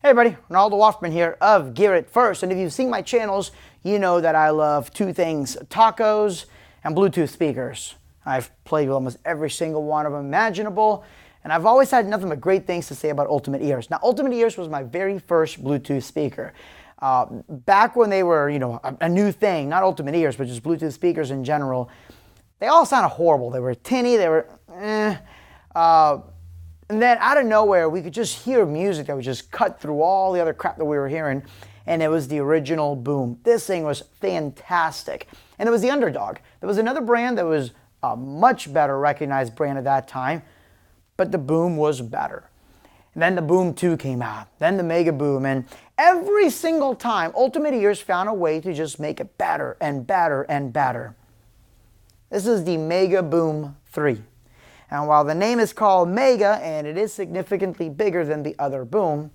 Hey everybody, Ronaldo Woffman here of Gear It First, and if you've seen my channels, you know that I love two things, tacos and Bluetooth speakers. I've played with almost every single one of them imaginable, and I've always had nothing but great things to say about Ultimate Ears. Now, Ultimate Ears was my very first Bluetooth speaker. Back when they were, a new thing, not Ultimate Ears, but just Bluetooth speakers in general, they all sounded horrible. They were tinny, they were and then out of nowhere, we could just hear music that would just cut through all the other crap that we were hearing, and it was the original Boom. This thing was fantastic, and it was the underdog. There was another brand that was a much better recognized brand at that time, but the Boom was better. And then the Boom 2 came out, then the Megaboom, and every single time, Ultimate Ears found a way to just make it better and better and better. This is the Megaboom 3. And while the name is called Mega, and it is significantly bigger than the other Boom,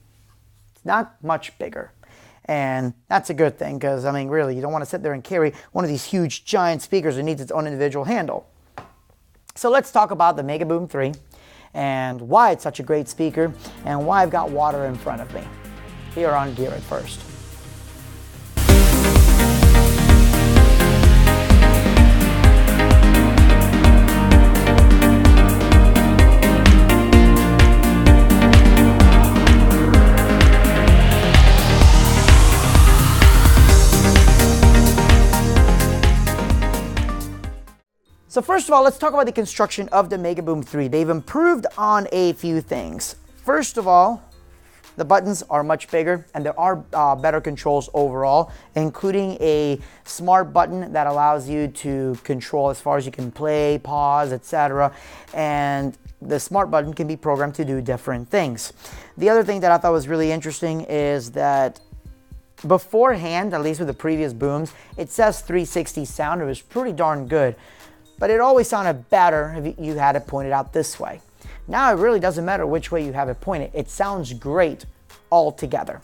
it's not much bigger. And that's a good thing, because, I mean, really, you don't want to sit there and carry one of these huge, giant speakers that needs its own individual handle. So let's talk about the Megaboom 3, and why it's such a great speaker, and why I've got water in front of me, here on Gear It First. So first of all, let's talk about the construction of the Megaboom 3. They've improved on a few things. First of all, the buttons are much bigger, and there are better controls overall, including a smart button that allows you to control as far as you can play, pause, etc. And the smart button can be programmed to do different things. The other thing that I thought was really interesting is that beforehand, at least with the previous Booms, it says 360 sound. It was pretty darn good. But it always sounded better if you had it pointed out this way. Now it really doesn't matter which way you have it pointed. It sounds great all together.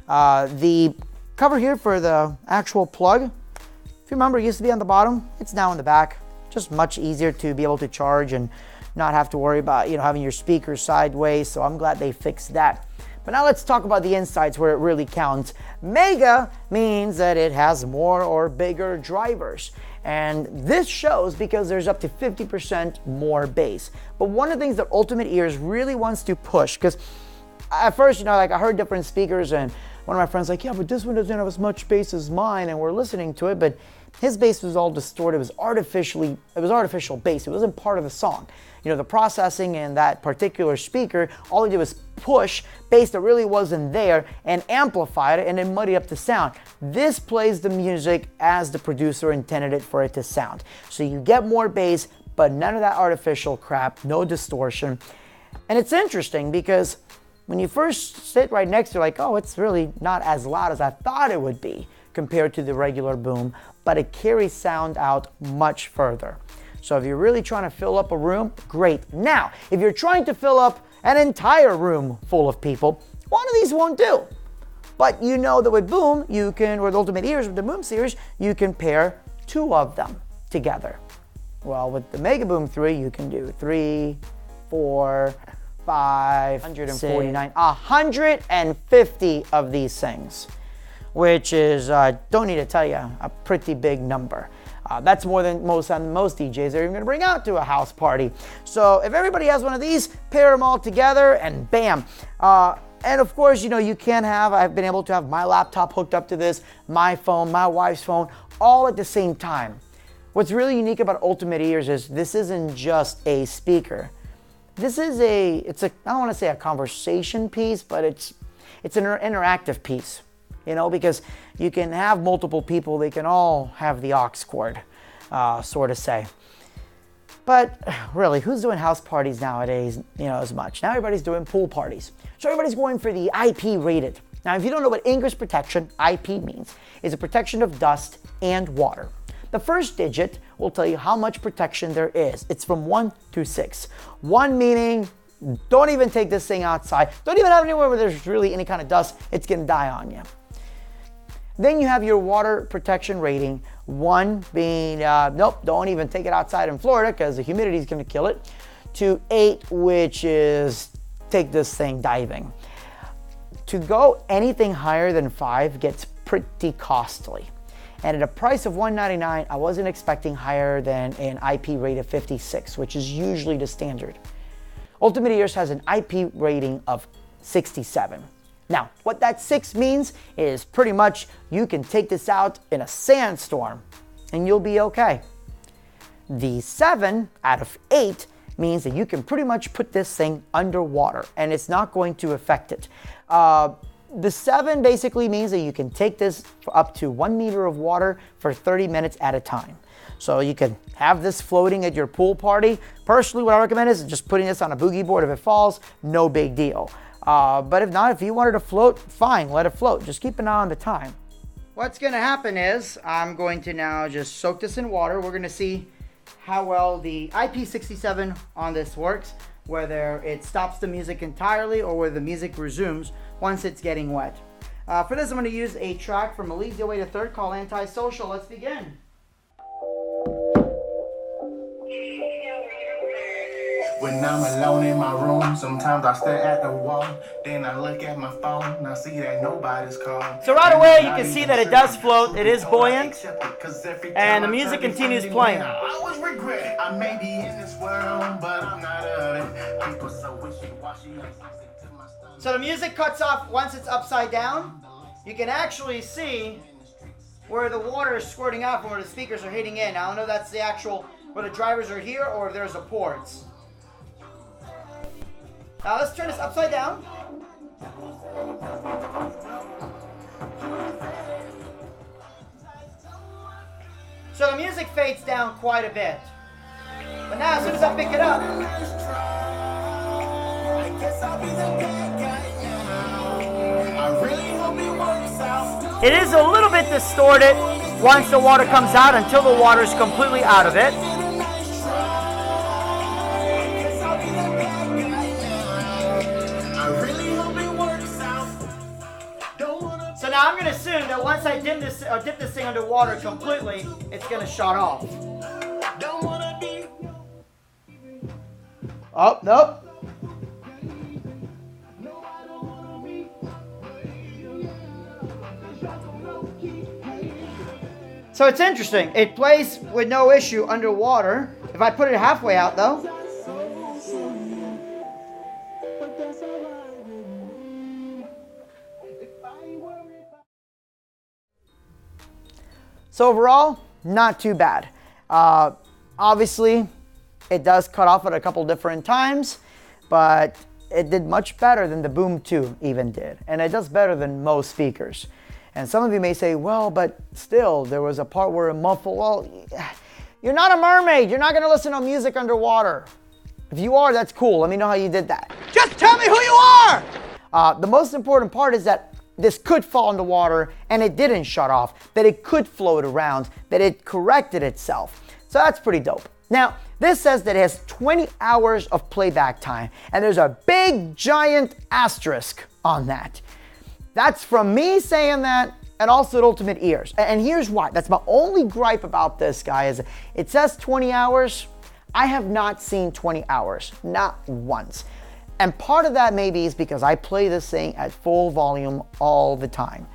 The cover here for the actual plug, if you remember, it used to be on the bottom. It's now in the back. Just much easier to be able to charge and not have to worry about having your speakers sideways. So I'm glad they fixed that. But now let's talk about the insides where it really counts. Mega means that it has more or bigger drivers. And this shows because there's up to 50% more bass. But one of the things that Ultimate Ears really wants to push, because at first, I heard different speakers, and one of my friends like, yeah, but this one doesn't have as much bass as mine, and we're listening to it, but his bass was all distorted. It was artificial bass. It wasn't part of the song. The processing in that particular speaker, all he did was push bass that really wasn't there and amplified it and then muddied up the sound. This plays the music as the producer intended it for it to sound. So you get more bass, but none of that artificial crap, no distortion. And it's interesting because when you first sit right next to it, like, oh, it's really not as loud as I thought it would be compared to the regular Boom, but it carries sound out much further. So if you're really trying to fill up a room, great. Now, if you're trying to fill up an entire room full of people, one of these won't do. But you know that with Boom, with Ultimate Ears, with the Boom series, you can pair two of them together. Well, with the Megaboom 3, you can do 3, 4, 5, 149, 150 of these things, which is, don't need to tell you, a pretty big number. That's more than most DJs are even going to bring out to a house party. So if everybody has one of these, pair them all together and bam. And of course, you can I've been able to have my laptop hooked up to this, my phone, my wife's phone, all at the same time. What's really unique about Ultimate Ears is this isn't just a speaker. This is I don't want to say a conversation piece, but it's an interactive piece. Because you can have multiple people, they can all have the aux cord, sort of say. But really, who's doing house parties nowadays, as much? Now everybody's doing pool parties. So everybody's going for the IP rated. Now, if you don't know what English protection, IP means, is a protection of dust and water. The first digit will tell you how much protection there is. It's from 1 to 6. 1 meaning, don't even take this thing outside. Don't even have it anywhere where there's really any kind of dust. It's going to die on you. Then you have your water protection rating, 1 being, nope, don't even take it outside in Florida because the humidity is going to kill it, to 8, which is take this thing diving. to go anything higher than 5 gets pretty costly. And at a price of $199, I wasn't expecting higher than an IP rate of 56, which is usually the standard. Ultimate Ears has an IP rating of 67. Now, what that 6 means is pretty much you can take this out in a sandstorm and you'll be okay. The 7 out of 8 means that you can pretty much put this thing underwater and it's not going to affect it. The 7 basically means that you can take this for up to 1 meter of water for 30 minutes at a time. So you can have this floating at your pool party. Personally, what I recommend is just putting this on a boogie board. If it falls, no big deal. But if not, if you wanted to float, fine, let it float. Just keep an eye on the time. What's gonna happen is I'm going to now just soak this in water. We're gonna see how well the IP67 on this works, whether it stops the music entirely or whether the music resumes once it's getting wet. For this, I'm going to use a track from Elise Way to Third called Antisocial. Let's begin. When I'm alone in my room, sometimes I stare at the wall, then I look at my phone and I see that nobody's called. So right away you can see that it does float, it is buoyant, and the music continues playing. I always regret I may be in this world, but I'm not of it. People so wishy-washy. So the music cuts off once it's upside down. You can actually see where the water is squirting out from where the speakers are hitting in. I don't know if that's the actual, where the drivers are here or if there's the ports. Now let's turn this upside down. So the music fades down quite a bit. But now as soon as I pick it up, it is a little bit distorted once the water comes out until the water is completely out of it. So now I'm going to assume that once I dip this thing underwater completely, it's going to shut off. Oh, nope. So it's interesting. It plays with no issue underwater. If I put it halfway out though, so overall, not too bad. Obviously, it does cut off at a couple different times, but it did much better than the Boom 2 even did. And it does better than most speakers. And some of you may say, well, but still, there was a part where it muffled. Well, you're not a mermaid. You're not going to listen to music underwater. If you are, that's cool. Let me know how you did that. Just tell me who you are! The most important part is that this could fall into water and it didn't shut off, that it could float around, that it corrected itself. So that's pretty dope. Now, this says that it has 20 hours of playback time, and there's a big giant asterisk on that. That's from me saying that, and also at Ultimate Ears. And here's why. That's my only gripe about this, guys. It says 20 hours. I have not seen 20 hours, not once. And part of that maybe is because I play this thing at full volume all the time.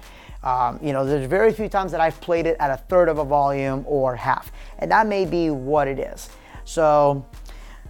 There's very few times that I've played it at a third of a volume or half, and that may be what it is. So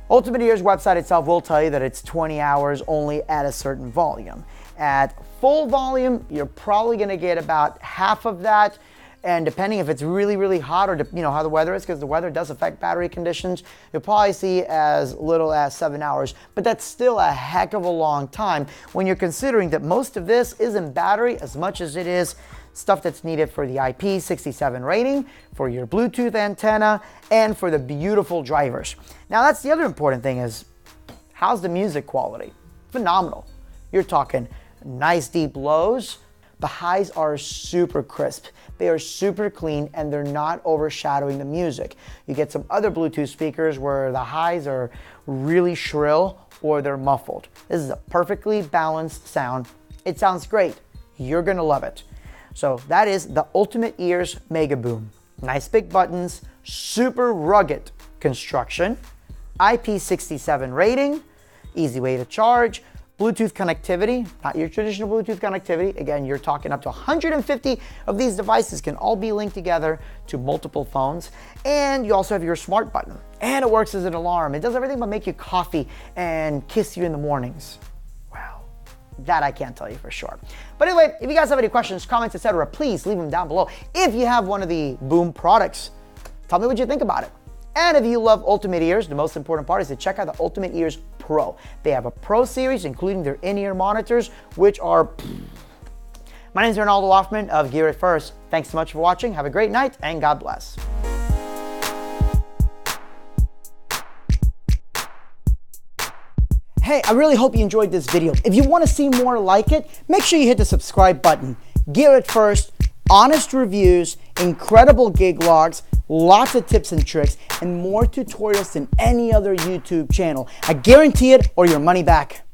Ultimate Ears website itself will tell you that it's 20 hours only at a certain volume. At full volume, you're probably going to get about half of that. And depending if it's really, really hot or how the weather is, because the weather does affect battery conditions, you'll probably see as little as 7 hours. But that's still a heck of a long time when you're considering that most of this isn't battery as much as it is stuff that's needed for the IP67 rating, for your Bluetooth antenna, and for the beautiful drivers. Now that's the other important thing is, how's the music quality? Phenomenal. You're talking nice deep lows. The highs are super crisp. They are super clean and they're not overshadowing the music. You get some other Bluetooth speakers where the highs are really shrill or they're muffled. This is a perfectly balanced sound. It sounds great. You're gonna love it. So that is the Ultimate Ears Megaboom. Nice big buttons, super rugged construction, IP67 rating, easy way to charge, Bluetooth connectivity, not your traditional Bluetooth connectivity. Again, you're talking up to 150 of these devices can all be linked together to multiple phones. And you also have your smart button. And it works as an alarm. It does everything but make you coffee and kiss you in the mornings. Wow, that I can't tell you for sure. But anyway, if you guys have any questions, comments, etc., please leave them down below. If you have one of the Boom products, tell me what you think about it. And if you love Ultimate Ears, the most important part is to check out the Ultimate Ears Pro. They have a Pro series, including their in-ear monitors, which are... My name is Ronaldo Hoffman of Gear It First. Thanks so much for watching. Have a great night, and God bless. Hey, I really hope you enjoyed this video. If you want to see more like it, make sure you hit the subscribe button. Gear It First, honest reviews, incredible gig logs, lots of tips and tricks, and more tutorials than any other YouTube channel. I guarantee it, or your money back.